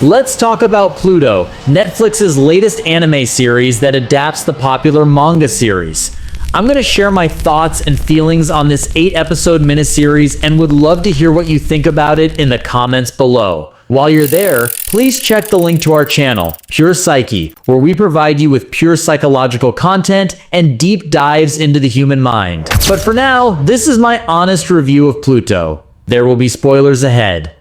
Let's talk about Pluto, Netflix's latest anime series that adapts the popular manga series. I'm going to share my thoughts and feelings on this 8-episode miniseries and would love to hear what you think about it in the comments below. While you're there, please check the link to our channel, Pure Psyche, where we provide you with pure psychological content and deep dives into the human mind. But for now, this is my honest review of Pluto. There will be spoilers ahead.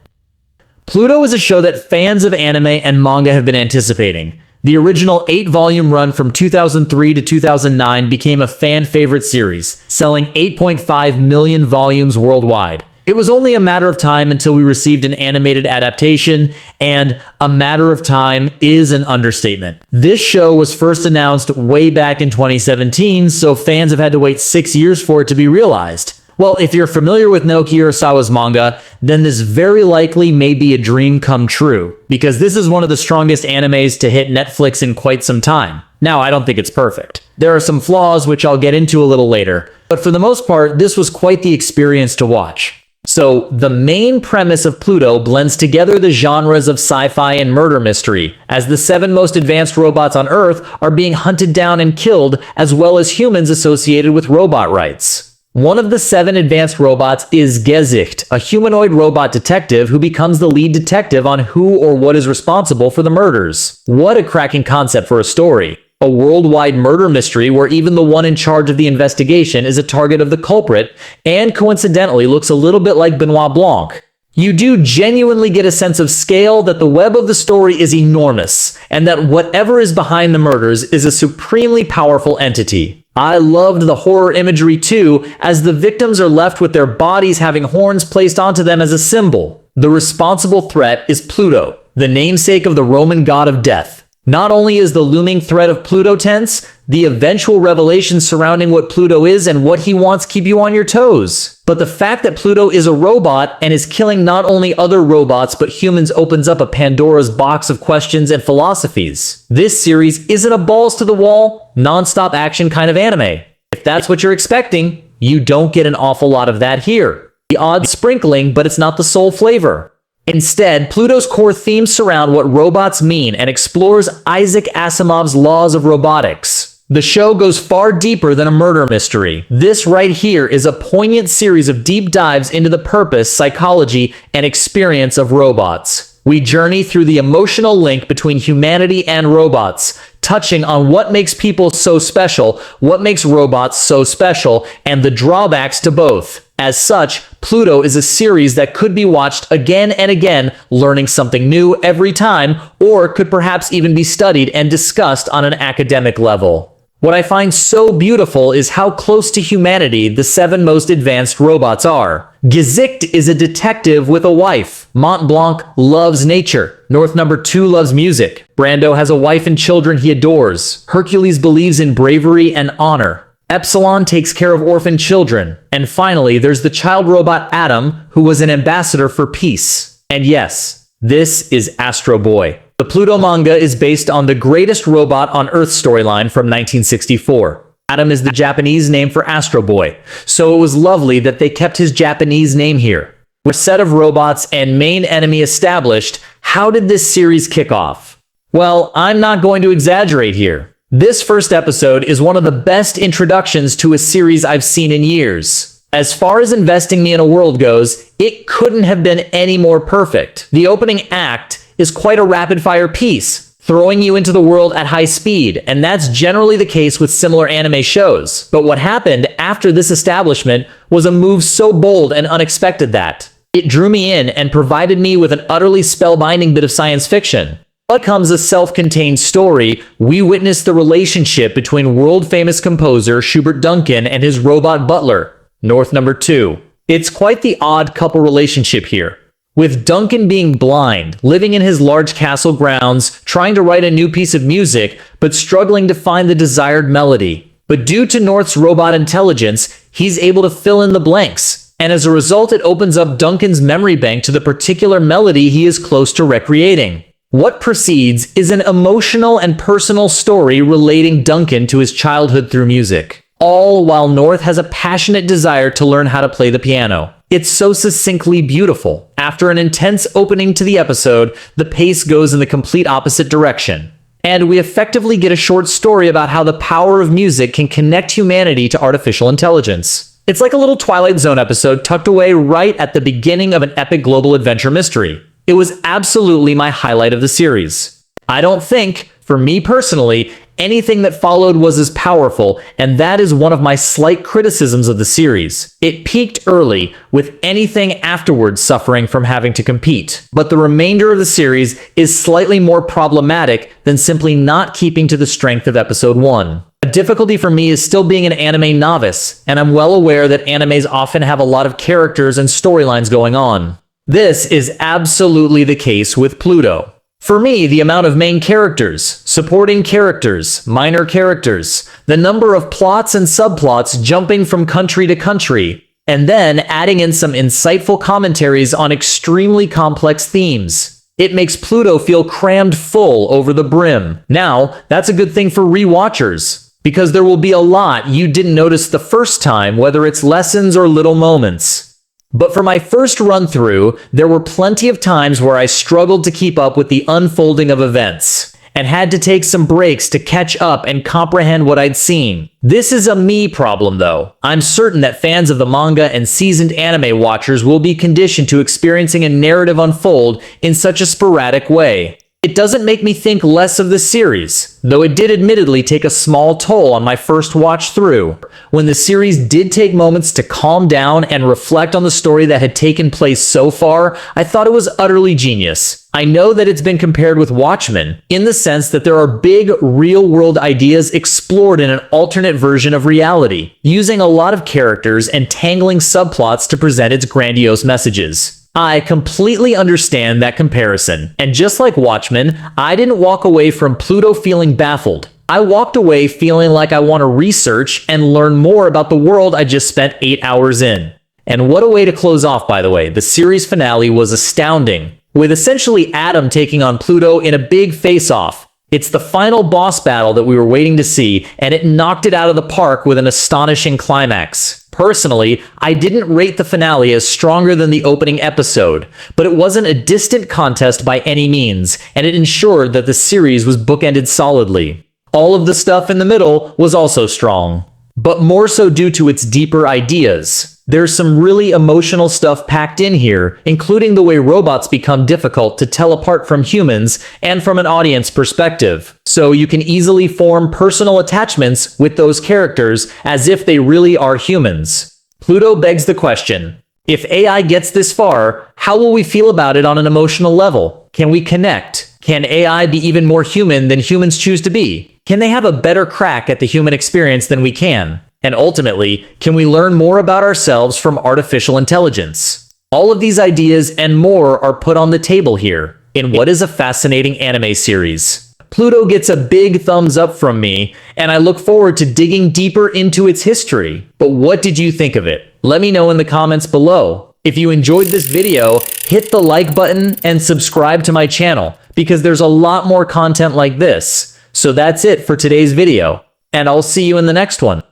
Pluto is a show that fans of anime and manga have been anticipating. The original 8-volume run from 2003 to 2009 became a fan favorite series, selling 8.5 million volumes worldwide. It was only a matter of time until we received an animated adaptation, and a matter of time is an understatement. This show was first announced way back in 2017, so fans have had to wait 6 years for it to be realized. Well, if you're familiar with Naoki Urasawa's manga, then this very likely may be a dream come true, because this is one of the strongest animes to hit Netflix in quite some time. Now, I don't think it's perfect. There are some flaws which I'll get into a little later, but for the most part, this was quite the experience to watch. So, the main premise of Pluto blends together the genres of sci-fi and murder mystery, as the 7 most advanced robots on Earth are being hunted down and killed, as well as humans associated with robot rights. One of the 7 advanced robots is Gesicht, a humanoid robot detective who becomes the lead detective on who or what is responsible for the murders. What a cracking concept for a story. A worldwide murder mystery where even the one in charge of the investigation is a target of the culprit and coincidentally looks a little bit like Benoit Blanc. You do genuinely get a sense of scale that the web of the story is enormous, and that whatever is behind the murders is a supremely powerful entity. I loved the horror imagery too, as the victims are left with their bodies having horns placed onto them as a symbol. The responsible threat is Pluto, the namesake of the Roman god of death. Not only is the looming threat of Pluto tense, the eventual revelations surrounding what Pluto is and what he wants keep you on your toes. But the fact that Pluto is a robot and is killing not only other robots but humans opens up a Pandora's box of questions and philosophies. This series isn't a balls to the wall, non-stop action kind of anime. If that's what you're expecting, you don't get an awful lot of that here. The odd sprinkling, but it's not the sole flavor. Instead, Pluto's core themes surround what robots mean and explores Isaac Asimov's laws of robotics. The show goes far deeper than a murder mystery. This right here is a poignant series of deep dives into the purpose, psychology, and experience of robots. We journey through the emotional link between humanity and robots, touching on what makes people so special, what makes robots so special, and the drawbacks to both. As such, Pluto is a series that could be watched again and again, learning something new every time, or could perhaps even be studied and discussed on an academic level. What I find so beautiful is how close to humanity the 7 most advanced robots are. Gesicht is a detective with a wife. Mont Blanc loves nature. North Number 2 loves music. Brando has a wife and children he adores. Hercules believes in bravery and honor. Epsilon takes care of orphan children. And finally, there's the child robot Adam, who was an ambassador for peace. And yes, this is Astro Boy. The Pluto manga is based on the greatest robot on Earth storyline from 1964. Adam is the Japanese name for Astro Boy, so it was lovely that they kept his Japanese name here. With a set of robots and main enemy established, how did this series kick off? Well, I'm not going to exaggerate here. This first episode is one of the best introductions to a series I've seen in years. As far as investing me in a world goes, it couldn't have been any more perfect. The opening act is quite a rapid-fire piece, throwing you into the world at high speed, and that's generally the case with similar anime shows. But what happened after this establishment was a move so bold and unexpected that it drew me in and provided me with an utterly spellbinding bit of science fiction. Becomes a self-contained story, we witness the relationship between world-famous composer Schubert Duncan and his robot butler, North Number 2. It's quite the odd couple relationship here, with Duncan being blind, living in his large castle grounds, trying to write a new piece of music, but struggling to find the desired melody. But due to North's robot intelligence, he's able to fill in the blanks, and as a result it opens up Duncan's memory bank to the particular melody he is close to recreating. What precedes is an emotional and personal story relating Duncan to his childhood through music. all while North has a passionate desire to learn how to play the piano. It's so succinctly beautiful. After an intense opening to the episode, the pace goes in the complete opposite direction. And we effectively get a short story about how the power of music can connect humanity to artificial intelligence. It's like a little Twilight Zone episode tucked away right at the beginning of an epic global adventure mystery. It was absolutely my highlight of the series. I don't think, for me personally, anything that followed was as powerful, and that is one of my slight criticisms of the series. It peaked early, with anything afterwards suffering from having to compete. But the remainder of the series is slightly more problematic than simply not keeping to the strength of episode 1. A difficulty for me is still being an anime novice, and I'm well aware that animes often have a lot of characters and storylines going on. This is absolutely the case with Pluto. For me, the amount of main characters, supporting characters, minor characters, the number of plots and subplots jumping from country to country, and then adding in some insightful commentaries on extremely complex themes. It makes Pluto feel crammed full over the brim. Now, that's a good thing for rewatchers, because there will be a lot you didn't notice the first time, whether it's lessons or little moments. But for my first run-through, there were plenty of times where I struggled to keep up with the unfolding of events, and had to take some breaks to catch up and comprehend what I'd seen. This is a me problem, though. I'm certain that fans of the manga and seasoned anime watchers will be conditioned to experiencing a narrative unfold in such a sporadic way. It doesn't make me think less of the series, though it did admittedly take a small toll on my first watch through. When the series did take moments to calm down and reflect on the story that had taken place so far, I thought it was utterly genius. I know that it's been compared with Watchmen, in the sense that there are big, real-world ideas explored in an alternate version of reality, using a lot of characters and tangling subplots to present its grandiose messages. I completely understand that comparison, and just like Watchmen, I didn't walk away from Pluto feeling baffled. I walked away feeling like I want to research and learn more about the world I just spent 8 hours in. And what a way to close off, by the way. The series finale was astounding, with essentially Adam taking on Pluto in a big face-off. It's the final boss battle that we were waiting to see, and it knocked it out of the park with an astonishing climax. Personally, I didn't rate the finale as stronger than the opening episode, but it wasn't a distant contest by any means, and it ensured that the series was bookended solidly. All of the stuff in the middle was also strong, but more so due to its deeper ideas. There's some really emotional stuff packed in here, including the way robots become difficult to tell apart from humans and from an audience perspective. So you can easily form personal attachments with those characters as if they really are humans. Pluto begs the question, if AI gets this far, how will we feel about it on an emotional level? Can we connect? Can AI be even more human than humans choose to be? Can they have a better crack at the human experience than we can? And ultimately, can we learn more about ourselves from artificial intelligence? All of these ideas and more are put on the table here, in what is a fascinating anime series. Pluto gets a big thumbs up from me, and I look forward to digging deeper into its history. But what did you think of it? Let me know in the comments below. If you enjoyed this video, hit the like button and subscribe to my channel, because there's a lot more content like this. So that's it for today's video, and I'll see you in the next one.